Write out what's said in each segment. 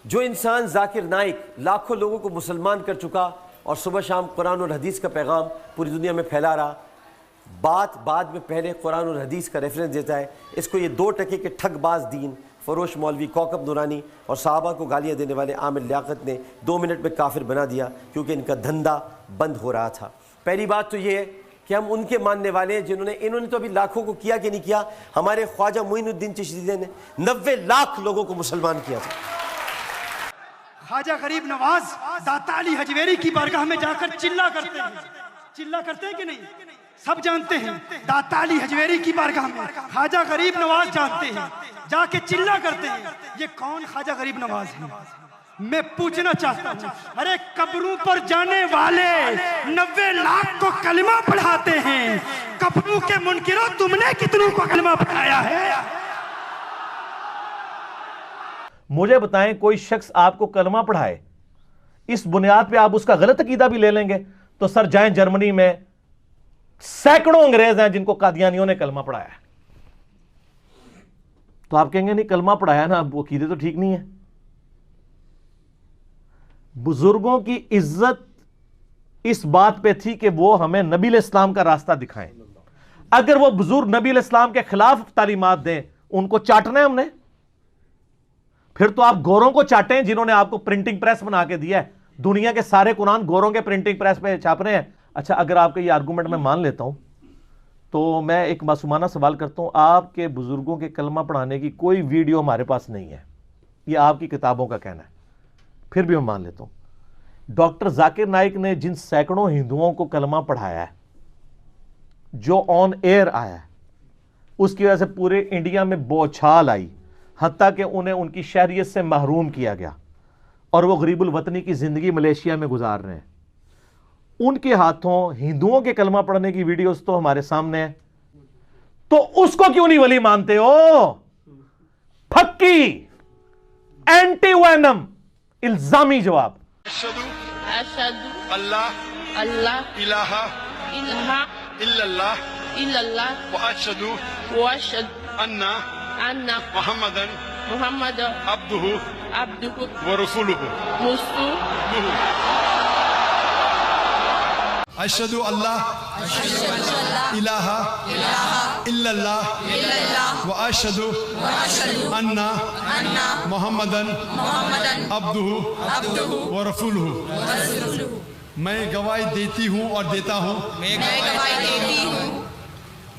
جو انسان ذاکر نائک لاکھوں لوگوں کو مسلمان کر چکا اور صبح شام قرآن اور حدیث کا پیغام پوری دنیا میں پھیلا رہا، بعد میں پہلے قرآن اور حدیث کا ریفرنس دیتا ہے، اس کو یہ 2 ٹکے کے ٹھگ باز دین فروش مولوی کوکب نورانی اور صحابہ کو گالیاں دینے والے عامر لیاقت نے 2 منٹ میں کافر بنا دیا، کیونکہ ان کا دھندا بند ہو رہا تھا۔ پہلی بات تو یہ ہے کہ ہم ان کے ماننے والے ہیں انہوں نے تو ابھی لاکھوں کو کیا کہ نہیں کیا؟ ہمارے خواجہ معین الدین چشتی نے 90 لاکھ لوگوں کو مسلمان کیا تھا۔ خواجہ غریب نواز داتا علی حجویری کی بارگاہ میں جا کر چلا کرتے ہیں کہ نہیں؟ سب جانتے ہیں داتا علی حجویری کی بارگاہ میں خواجہ غریب نواز جانتے ہیں، جا کے چلا کرتے ہیں۔ یہ کون خواجہ غریب نواز ہے؟ میں پوچھنا چاہتا ہوں، ارے قبروں پر جانے والے 90 لاکھ کو کلمہ پڑھاتے ہیں، قبروں کے منکروں تم نے کتنوں کو کلمہ پڑھایا ہے؟ مجھے بتائیں کوئی شخص آپ کو کلمہ پڑھائے، اس بنیاد پہ آپ اس کا غلط عقیدہ بھی لے لیں گے تو سر جائیں جرمنی میں سینکڑوں انگریز ہیں جن کو قادیانیوں نے کلمہ پڑھایا ہے، تو آپ کہیں گے نہیں کلمہ پڑھایا نا، وہ عقیدے تو ٹھیک نہیں ہے۔ بزرگوں کی عزت اس بات پہ تھی کہ وہ ہمیں نبی علیہ السلام کا راستہ دکھائیں، اگر وہ بزرگ نبی علیہ السلام کے خلاف تعلیمات دیں ان کو چاٹنا ہے ہم نے، پھر تو آپ گوروں کو چاٹیں جنہوں نے آپ کو پرنٹنگ پریس بنا کے دیا ہے، دنیا کے سارے قرآن گوروں کے پرنٹنگ پریس پہ چھاپ رہے ہیں۔ اچھا اگر آپ کا یہ آرگومنٹ میں مان لیتا ہوں تو میں ایک معصومانہ سوال کرتا ہوں، آپ کے بزرگوں کے کلمہ پڑھانے کی کوئی ویڈیو ہمارے پاس نہیں ہے، یہ آپ کی کتابوں کا کہنا ہے، پھر بھی میں مان لیتا ہوں ڈاکٹر ذاکر نائک نے جن سینکڑوں ہندوؤں کو کلمہ پڑھایا ہے، جو آن ایئر آیا ہے، اس کی وجہ سے پورے انڈیا میں بوچھال آئی، حتیٰ کہ انہیں ان کی شہریت سے محروم کیا گیا اور وہ غریب الوطنی کی زندگی ملیشیا میں گزار رہے ہیں۔ ان کے ہاتھوں ہندوؤں کے کلمہ پڑھنے کی ویڈیوز تو ہمارے سامنے ہیں، تو اس کو کیوں نہیں ولی مانتے ہو؟ پھکی اینٹی وینم الزامی جواب۔ اشہدو اللہ الہ الا اللہ واشہدو ان محمد عبدہ ورسولہ۔ اشہدو اللہ الہ الا اللہ واشہدو ان محمدن عبدہ ورسولہ۔ میں گواہی دیتی ہوں اور دیتا ہوں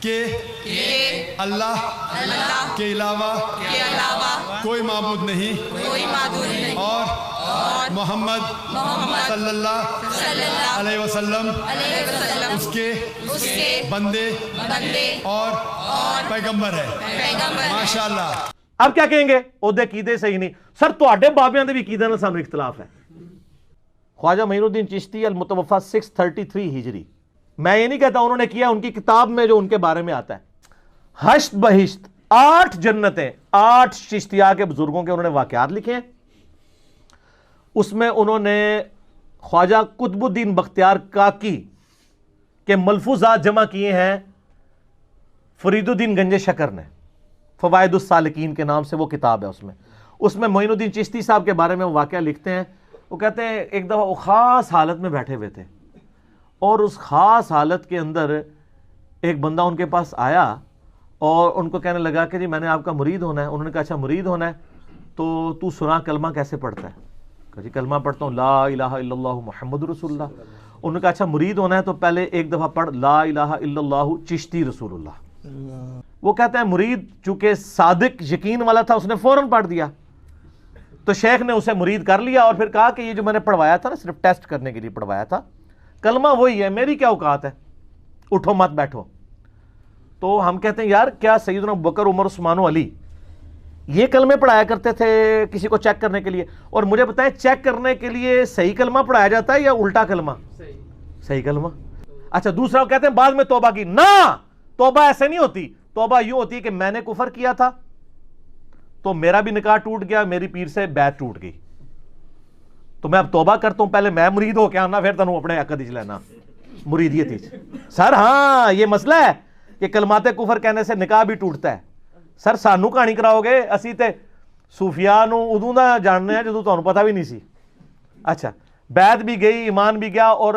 کہ اللہ کے علاوہ کوئی معبود نہیں اور محمد صلی اللہ علیہ وسلم اس کے بندے اور پیغمبر ہے۔ ماشاءاللہ۔ اب کیا کہیں گے؟ عہدے عقیدے سے ہی نہیں سر، تواڈے بابیاں دے بھی عقیدے نال سانوں اختلاف ہے۔ خواجہ معین الدین چشتی المتوفی 633 ہجری، میں یہ نہیں کہتا انہوں نے کیا، ان کی کتاب میں جو ان کے بارے میں آتا ہے، ہشت بہشت 8 جنتیں 8 چشتیہ کے بزرگوں کے انہوں نے واقعات لکھے ہیں، اس میں انہوں نے خواجہ قطب الدین بختیار کاکی کے ملفوظات جمع کیے ہیں فرید الدین گنج شکر نے، فوائد السالکین کے نام سے وہ کتاب ہے، اس میں معین الدین چشتی صاحب کے بارے میں وہ واقعہ لکھتے ہیں۔ وہ کہتے ہیں ایک دفعہ وہ خاص حالت میں بیٹھے ہوئے تھے اور اس خاص حالت کے اندر ایک بندہ ان کے پاس آیا اور ان کو کہنے لگا کہ جی میں نے آپ کا مرید ہونا ہے۔ انہوں نے کہا اچھا مرید ہونا ہے تو سنا کلمہ کیسے پڑھتا ہے؟ کہا جی کلمہ پڑھتا ہوں لا الہ الا اللہ محمد رسول اللہ۔ انہوں نے کہا اچھا مرید ہونا ہے تو پہلے ایک دفعہ پڑھ لا الہ الا اللہ چشتی رسول اللہ۔ وہ کہتا ہے مرید چونکہ صادق یقین والا تھا، اس نے فوراً پڑھ دیا، تو شیخ نے اسے مرید کر لیا اور پھر کہا کہ یہ جو میں نے پڑھوایا تھا نا، صرف ٹیسٹ کرنے کے لیے پڑھوایا تھا، کلمہ وہی ہے، میری کیا اوقات ہے، اٹھو مت بیٹھو۔ تو ہم کہتے ہیں یار کیا سیدنا ابوبکر عمر عثمان و علی یہ کلمے پڑھایا کرتے تھے کسی کو چیک کرنے کے لیے؟ اور مجھے بتائیں چیک کرنے کے لیے صحیح کلمہ پڑھایا جاتا ہے یا الٹا کلمہ؟ صحیح کلمہ۔ اچھا دوسرا کہتے ہیں بعد میں توبہ کی، نہ، توبہ ایسے نہیں ہوتی، توبہ یوں ہوتی ہے کہ میں نے کفر کیا تھا تو میرا بھی نکاح ٹوٹ گیا، میری پیر سے بیعت ٹوٹ گئی، تو میں اب توبہ کرتا ہوں، پہلے میں مرید ہو کے آنا پھر تنوں اپنے عقد وچ لینا مریدیت وچ۔ سر ہاں یہ مسئلہ ہے کہ کلمات کفر کہنے سے نکاح بھی ٹوٹتا ہے۔ سر سانو کہانی کراؤ گے، اسی تے ਸੂਫੀਆ ਨੂੰ ਉਦੋਂ ਦਾ ਜਾਣਦੇ ਆ ਜਦੋਂ ਤੁਹਾਨੂੰ ਪਤਾ ਵੀ ਨਹੀਂ ਸੀ। ਅੱਛਾ, ਬੈਤ ਵੀ ਗਈ, ਈਮਾਨ ਵੀ ਗਿਆ, ਔਰ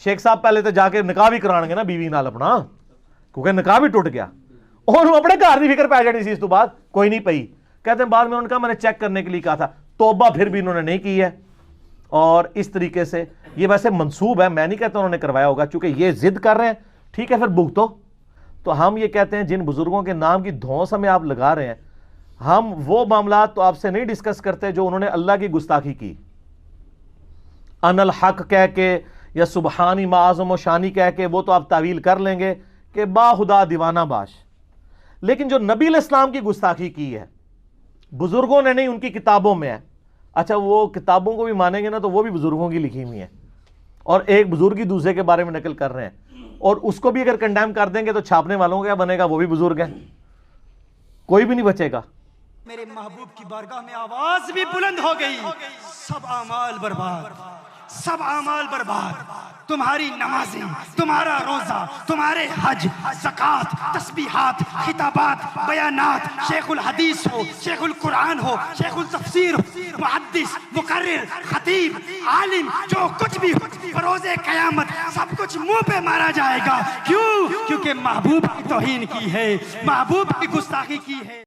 ਸ਼ੇਖ ਸਾਹਿਬ ਪਹਿਲੇ ਤਾਂ ਜਾ ਕੇ ਨਿਕਾਹ ਵੀ ਕਰਾਣਗੇ ਨਾ ਬੀਵੀ ਨਾਲ ਆਪਣਾ, ਕਿਉਂਕਿ ਨਿਕਾਹ ਵੀ ਟੁੱਟ ਗਿਆ। ਉਹਨੂੰ ਆਪਣੇ ਘਰ ਦੀ ਫਿਕਰ ਪੈ ਜਾਣੀ ਸੀ ਇਸ ਤੋਂ ਬਾਅਦ, کوئی نہیں پئی۔ کہتے ہیں بعد میں انہوں نے کہا میں نے چیک کرنے کے لیے کہا تھا، توبہ پھر بھی انہوں نے نہیں کی ہے۔ اور اس طریقے سے یہ ویسے منسوب ہے، میں نہیں کہتا انہوں نے کروایا ہوگا، چونکہ یہ ضد کر رہے ہیں، ٹھیک ہے پھر بھگتو۔ تو ہم یہ کہتے ہیں جن بزرگوں کے نام کی دھونس ہمیں آپ لگا رہے ہیں، ہم وہ معاملات تو آپ سے نہیں ڈسکس کرتے جو انہوں نے اللہ کی گستاخی کی، ان الحق کہہ کے یا سبحانی معظم و شانی کہہ کے، وہ تو آپ تعویل کر لیں گے کہ با خدا دیوانہ باش۔ لیکن جو نبی علیہ السلام کی گستاخی کی ہے بزرگوں نے نہیں، ان کی کتابوں میں ہے۔ اچھا، وہ کتابوں کو بھی مانیں گے نا تو وہ بھی بزرگوں کی لکھی ہوئی ہیں، اور ایک بزرگ ہی دوسرے کے بارے میں نقل کر رہے ہیں، اور اس کو بھی اگر کنڈیم کر دیں گے تو چھاپنے والوں کا کیا بنے گا؟ وہ بھی بزرگ ہیں، کوئی بھی نہیں بچے گا۔ میرے محبوب کی بارگاہ میں آواز بھی بلند ہو گئی، سب اعمال برباد، سب اعمال برباد، تمہاری نمازیں، تمہارا روزہ، تمہارے حج، زکوٰۃ، تسبیحات، خطابات، بیانات، شیخ الحدیث ہو، شیخ القرآن ہو، شیخ التفسیر ہو، محدث، مقرر، خطیب، عالم، جو کچھ بھی ہو، بروز قیامت سب کچھ منہ پہ مارا جائے گا۔ کیوں؟ کیونکہ محبوب کی توہین کی ہے، محبوب کی گستاخی کی ہے۔